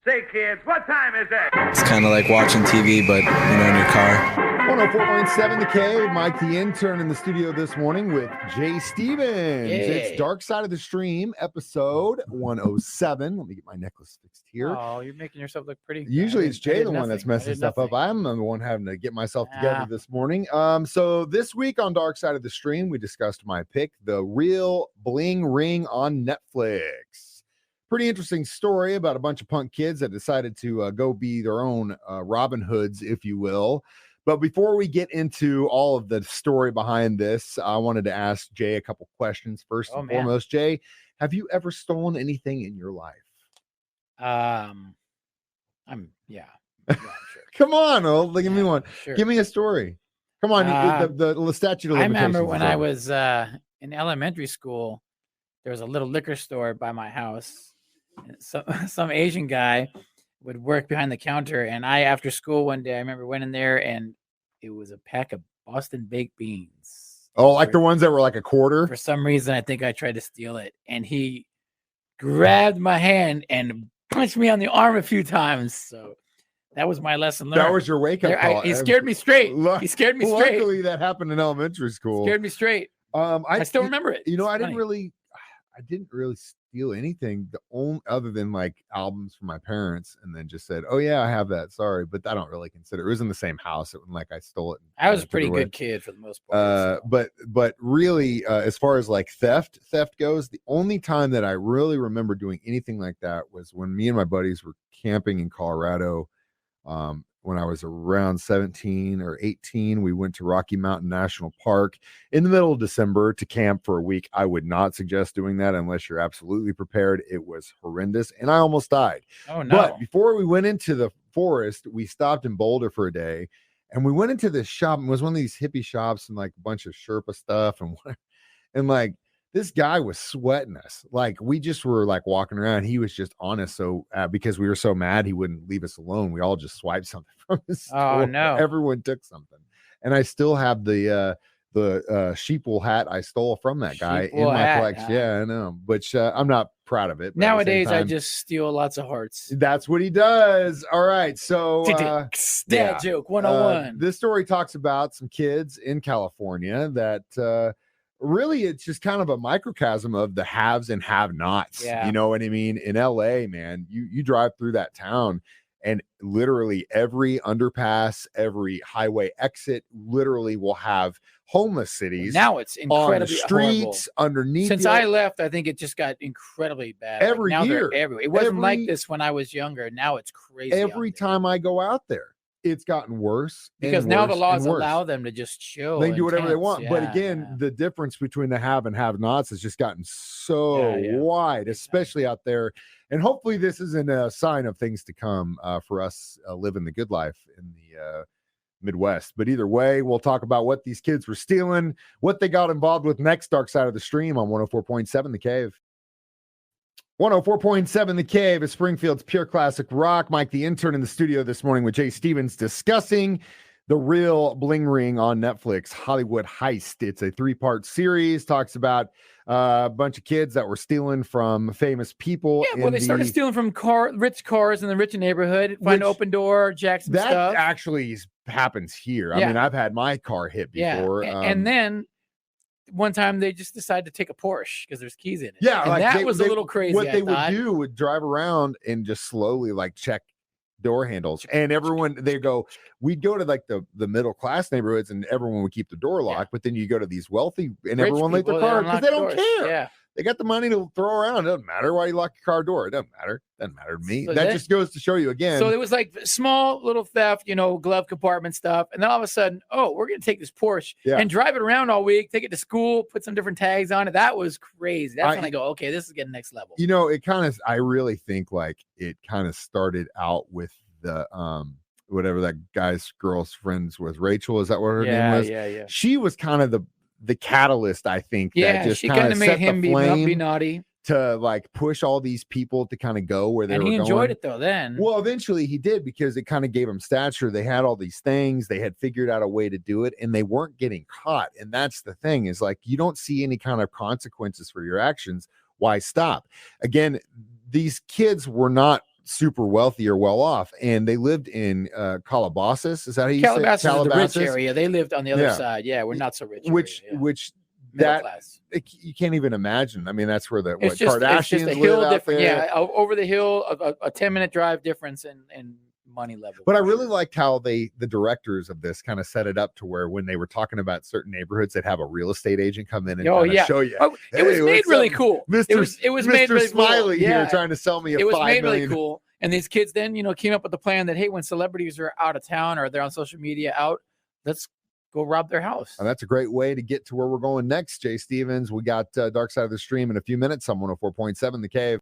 Say, kids, what time is it? It's kind of like watching TV, but, in your car. 104.7 The Cave. Mike, the intern, in the studio this morning with Jay Stevens. Yeah. It's Dark Side of the Stream, episode 107. Let me get my necklace fixed here. Oh, you're making yourself look pretty. Usually it's Jay the one that's messing stuff up. I'm the one having to get myself together this morning. So this week on Dark Side of the Stream, we discussed my pick, the real Bling Ring on Netflix. Pretty interesting story about a bunch of punk kids that decided to go be their own Robin Hoods, if you will. But before we get into all of the story behind this, I wanted to ask Jay a couple questions. First and foremost, Jay, have you ever stolen anything in your life? Yeah, sure. Come on, give me one. Sure. Give me a story. Come on, the statute of limitations. I remember when I was in elementary school, there was a little liquor store by my house. Some Asian guy would work behind the counter, and after school one day, I remember went in there, and it was a pack of Boston baked beans. Oh, like the ones that were like a quarter? For some reason, I think I tried to steal it, and he grabbed my hand and punched me on the arm a few times. So that was my lesson learned. That was your wake-up call. He scared me straight. He scared me straight. Luckily, that happened in elementary school. Scared me straight. I still remember it. I didn't really steal anything other than like albums from my parents, and then just said, "Oh yeah, I have that. Sorry," but I don't really consider it was in the same house. It wasn't like I stole it. I was a pretty good kid for the most part. But really, as far as like theft goes, the only time that I really remember doing anything like that was when me and my buddies were camping in Colorado. When I was around 17 or 18, we went to Rocky Mountain National Park in the middle of December to camp for a week. I would not suggest doing that unless you're absolutely prepared. It was horrendous, and I almost died. Oh, no. But before we went into the forest, we stopped in Boulder for a day, and we went into this shop. It was one of these hippie shops and like a bunch of Sherpa stuff and like, this guy was sweating us. Like, we just were like walking around. He was just on us. So because we were so mad, he wouldn't leave us alone. We all just swiped something from his store. Oh no! Everyone took something, and I still have the sheepwool hat I stole from that guy in my collection. Yeah, I know, which I'm not proud of it. Nowadays, I just steal lots of hearts. That's what he does. All right, so dad joke 101. This story talks about some kids in California that. Really, it's just kind of a microcosm of the haves and have-nots. Yeah. You know what I mean? In LA, man, you drive through that town, and literally every underpass, every highway exit literally will have homeless cities. Now it's incredibly on the streets, horrible. Underneath. Since I left, I think it just got incredibly bad. Every year. Everywhere. It wasn't like this when I was younger. Now it's crazy. Every time I go out there, it's gotten worse because now the laws allow them to just chill. They can do whatever they want. But again, the difference between the have and have nots has just gotten so wide, especially out there. And hopefully this isn't a sign of things to come for us living the good life in the Midwest. But either way, we'll talk about what these kids were stealing, what they got involved with next. Dark Side of the Stream on 104.7 The Cave. 104.7 The Cave is Springfield's pure classic rock. Mike, the intern, in the studio this morning with Jay Stevens discussing the real Bling Ring on Netflix, Hollywood Heist. It's a 3-part series, talks about a bunch of kids that were stealing from famous people. Yeah, well, they started stealing from rich cars in the rich neighborhood, find open door, Jackson that stuff. That actually happens here. I mean, I've had my car hit before. And then one time they just decided to take a Porsche because there's keys in it. Yeah, and like that was a little crazy. What they would do would drive around and just slowly like check door handles, and we'd go to like the middle class neighborhoods, and everyone would keep the door locked. But then you go to these wealthy, and rich everyone let their car because they don't care. Yeah. They got the money to throw around. It doesn't matter why you lock your car door. It doesn't matter. Doesn't matter to me. So that just goes to show you again. So it was like small little theft, glove compartment stuff. And then all of a sudden, we're going to take this Porsche and drive it around all week, take it to school, put some different tags on it. That was crazy. That's when I go, okay, this is getting next level. I really think like it kind of started out with the, whatever that guy's girl's friends was, Rachel. Is that what her name was? Yeah. She was kind of the catalyst, I think. Yeah, that just she kind of made him be naughty. To like push all these people to kind of go where they were going. And he enjoyed it though then. Well, eventually he did because it kind of gave him stature. They had all these things. They had figured out a way to do it and they weren't getting caught. And that's the thing is like, you don't see any kind of consequences for your actions. Why stop? Again, these kids were not super wealthy or well off, and they lived in Calabasas. Is that how you say it? Calabasas is the rich area. They lived on the other side. Yeah, we're not so rich. Which middle that class. You can't even imagine. I mean, that's where the It's Kardashians just a live hill out different. there. Yeah, over the hill, a 10-minute drive difference in money level. But I really liked how the directors of this kind of set it up to where when they were talking about certain neighborhoods, they'd have a real estate agent come in and show you. It was made really cool. Mr. It was made really Smiley cool. here trying to sell me a $5 million. It was made really cool. And these kids then, came up with the plan that, hey, when celebrities are out of town or they're on social media let's go rob their house. And that's a great way to get to where we're going next, Jay Stevens. We got Dark Side of the Stream in a few minutes on 104.7 The Cave.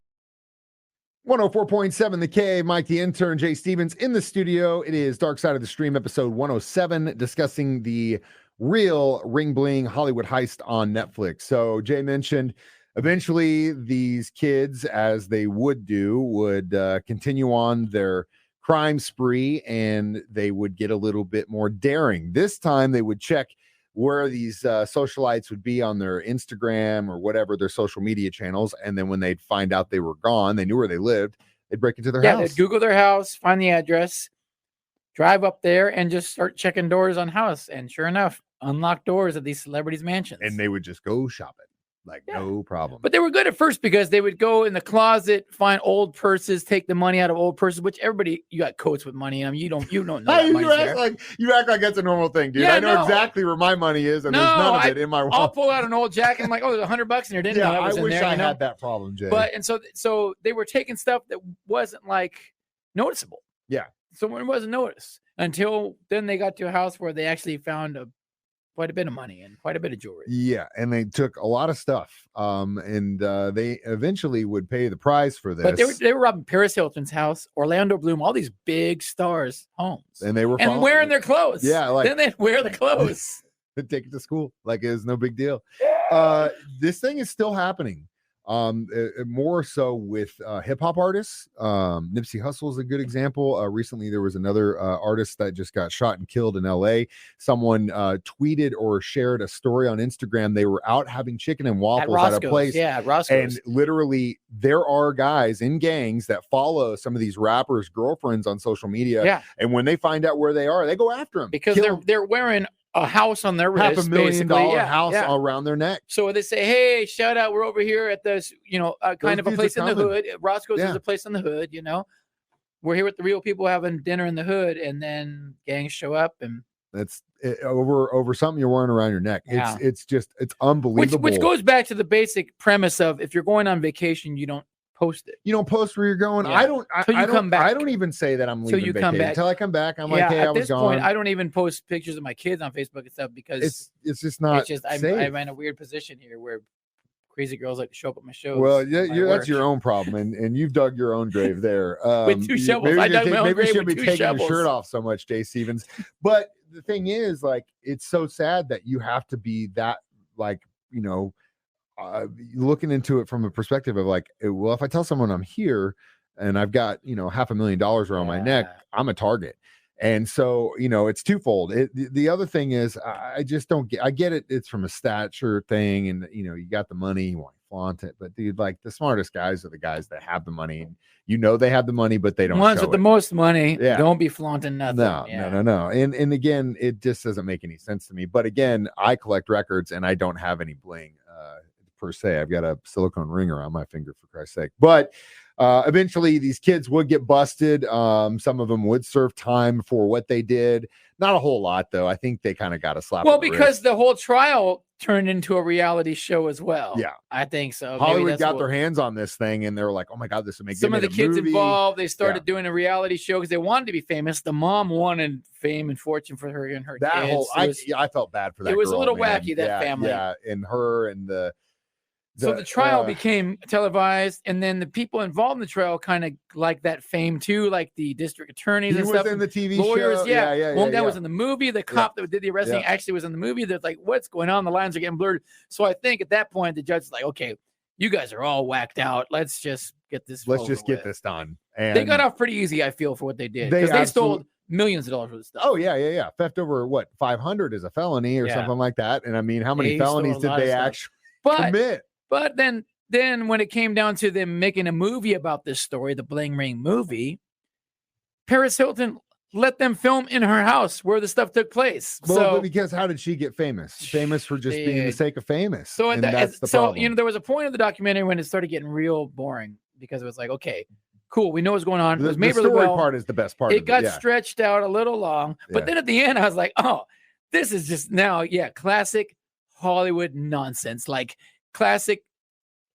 104.7 The Cave, Mike the Intern, Jay Stevens in the studio. It is Dark Side of the Stream, episode 107, discussing the real Ring Bling Hollywood heist on Netflix. So Jay mentioned eventually these kids, as they would do, would continue on their crime spree, and they would get a little bit more daring. This time they would check where these socialites would be on their Instagram or whatever, their social media channels. And then when they'd find out they were gone, they knew where they lived, they'd break into their house. They'd Google their house, find the address, drive up there, and just start checking doors on house. And sure enough, unlock doors at these celebrities' mansions. And they would just go shopping. No problem. But they were good at first because they would go in the closet, find old purses, take the money out of old purses, which you got coats with money in them. You don't know that money's there. You act like that's a normal thing, dude. Yeah, I know exactly where my money is, and there's none of it in my wallet. I'll pull out an old jacket and I'm like, oh, there's $100 in here. Didn't know that was in there. I wish I had that problem, Jay. But and so they were taking stuff that wasn't like noticeable. Yeah. So it wasn't noticed until then they got to a house where they actually found quite a bit of money and quite a bit of jewelry. Yeah, and they took a lot of stuff. And they eventually would pay the price for this. But they were robbing Paris Hilton's house, Orlando Bloom, all these big stars' homes. And they were wearing their clothes. Yeah, then they'd wear the clothes. They'd take it to school like it was no big deal. This thing is still happening. More so with hip-hop artists. Nipsey Hussle is a good example. Recently there was another artist that just got shot and killed in LA. Someone tweeted or shared a story on Instagram. They were out having chicken and waffles at a place. Yeah, Roscoe's. And literally there are guys in gangs that follow some of these rappers' girlfriends on social media. Yeah. And when they find out where they are, they go after them. Because they're wearing a house on their wrist, $500,000 house around their neck. So they say, hey, shout out, we're over here at this, kind of a place in the hood. Roscoe's is a place in the hood, We're here with the real people having dinner in the hood, and then gangs show up and that's over something you're wearing around your neck. Yeah. It's unbelievable. Which goes back to the basic premise of if you're going on vacation, you don't post it. You don't post where you're going. Yeah. I don't even say that I'm leaving vacation until I come back. I'm like, hey, I was gone. Point, I don't even post pictures of my kids on Facebook and stuff because it's just not. I'm in a weird position here where crazy girls like to show up at my shows. Well, that's your own problem, and you've dug your own grave there. With 2 shovels. I dug my own grave with 2 shovels. Maybe you should be taking your shirt off so much, Jay Stevens. But the thing is, like, it's so sad that you have to be that, like, looking into it from a perspective of like, well, if I tell someone I'm here and I've got, $500,000 around my neck, I'm a target. And so, it's twofold. The other thing is, I just don't get, I get it. It's from a stature thing. And, you got the money, you want to flaunt it. But dude, like the smartest guys are the guys that have the money. And they have the money, but they don't. Ones with the most money, yeah. Don't be flaunting nothing. No. And again, it just doesn't make any sense to me. But again, I collect records and I don't have any bling. Per se, I've got a silicone ring around my finger, for Christ's sake. But eventually these kids would get busted. Some of them would serve time for what they did. Not a whole lot, though. I think they kind of got a slap. Well, because the whole trial turned into a reality show as well. Yeah, I think so. Hollywood got their hands on this thing, and they were like, "Oh my god, this would make." Some of the kids involved. They started doing a reality show because they wanted to be famous. The mom wanted fame and fortune for her and her kids. I felt bad for that. It was girl, a little man. wacky, that family. Yeah, and her and so the trial became televised, and then the people involved in the trial kind of like that fame too, like the district attorneys and stuff. In the TV lawyers, show. One guy was in the movie. The cop that did the arresting actually was in the movie. They're like, what's going on? The lines are getting blurred. So I think at that point, the judge is like, okay, you guys are all whacked out. Let's just get this. Get this done. And they got off pretty easy, I feel, for what they did because they stole millions of dollars worth of stuff. Oh yeah. Theft over 500 is a felony or something like that. And I mean, how many felonies did they actually commit? But then then when it came down to them making a movie about this story, the Bling Ring movie, Paris Hilton let them film in her house where the stuff took place. Well, because how did she get famous? Famous for just being the sake of famous. So and that's the problem. There was a point of the documentary when it started getting real boring because it was like, okay, cool, we know what's going on. It was made the really story well. part is the best part. It got stretched out a little long, but then at the end, I was like, oh, this is just now, classic Hollywood nonsense, like classic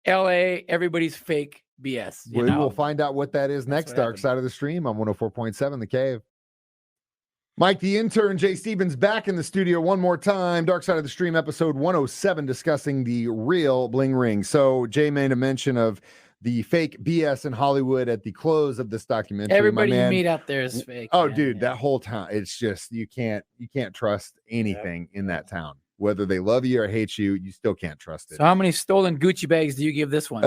LA, everybody's fake BS. We will find out what that is next. Dark Side of the Stream on 104.7 The Cave. Mike the Intern, Jay Stevens back in the studio one more time. Dark Side of the Stream, episode 107, discussing the real Bling Ring. So Jay made a mention of the fake BS in Hollywood at the close of this documentary. Everybody you meet out there is fake. Oh, man, dude, that whole town, it's just you can't trust anything in that town. Whether they love you or hate you, you still can't trust it. So how many stolen Gucci bags do you give this one?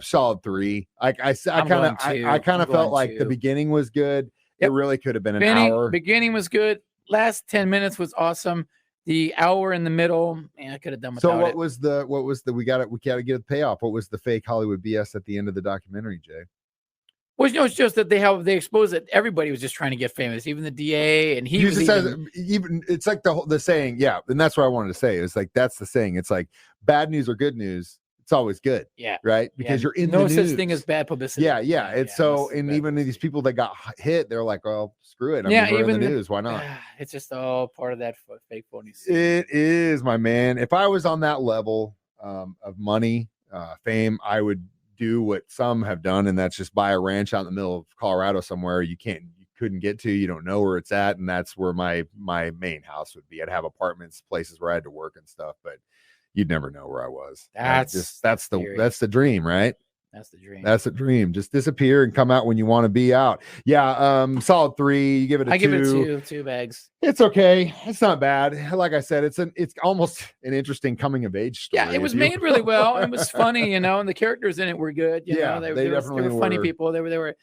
Solid 3. I kind of felt like 2. The beginning was good. It really could have been an hour. Beginning was good. Last 10 minutes was awesome. The hour in the middle, I could have done without it. So what was the we got to get a payoff. What was the fake Hollywood BS at the end of the documentary, Jay? Well, it's just that they exposed that everybody was just trying to get famous, even the DA, and he was even it's like the saying, and that's what I wanted to say. It's like that's the saying. It's like bad news or good news. It's always good. Yeah. Right. Because you're in the news. No such thing as bad publicity. Yeah. It's even these people that got hit, they're like, well, screw it. Even in the news. Why not? It's just all part of that fake phony. It is, my man. If I was on that level of money, fame, I would do what some have done, and that's just buy a ranch out in the middle of Colorado somewhere you couldn't get to. You don't know where it's at, and that's where my main house would be. I'd have apartments, places where I had to work and stuff, but you'd never know where I was. That's the dream, right? That's the dream. That's the dream. Just disappear and come out when you want to be out. Yeah. Solid 3. You give it a 2. I give it 2 bags. It's okay. It's not bad. Like I said, it's almost an interesting coming of age story. Yeah, it was made really well. It was funny, and the characters in it were good. They were funny people. They were.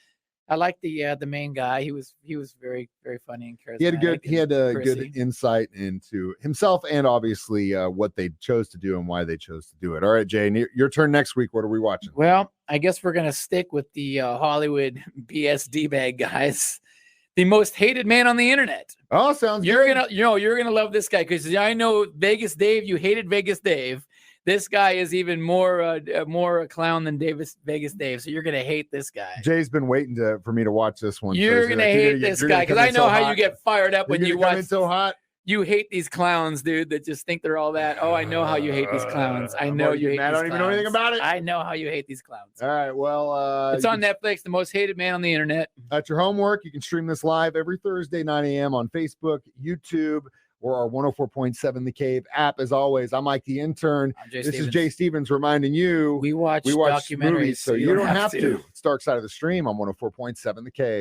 I liked the main guy. He was very, very funny and charismatic. He had a good insight into himself and obviously what they chose to do and why they chose to do it. All right, Jay, your turn next week. What are we watching? Well, I guess we're gonna stick with the Hollywood BSD bag guys. The most hated man on the internet. Oh, sounds you're good. You're gonna love this guy because I know Vegas Dave. You hated Vegas Dave. This guy is even more a clown than Vegas Dave. So you're gonna hate this guy. Jay's been waiting for me to watch this one. You're gonna hate this guy because I know how you get fired up when you watch. So hot. You hate these clowns, dude, that just think they're all that. Oh, I know how you hate these clowns. I know you hate these clowns. I don't even know anything about it. I know how you hate these clowns. All right, well, it's on Netflix, the most hated man on the internet. That's your homework. You can stream this live every Thursday, 9 a.m. on Facebook, YouTube, or our 104.7 The Cave app. As always, I'm Mike the Intern. This is Jay Stevens reminding you we watch documentaries, movies, so you don't have to. It's Dark Side of the Stream on 104.7 The Cave.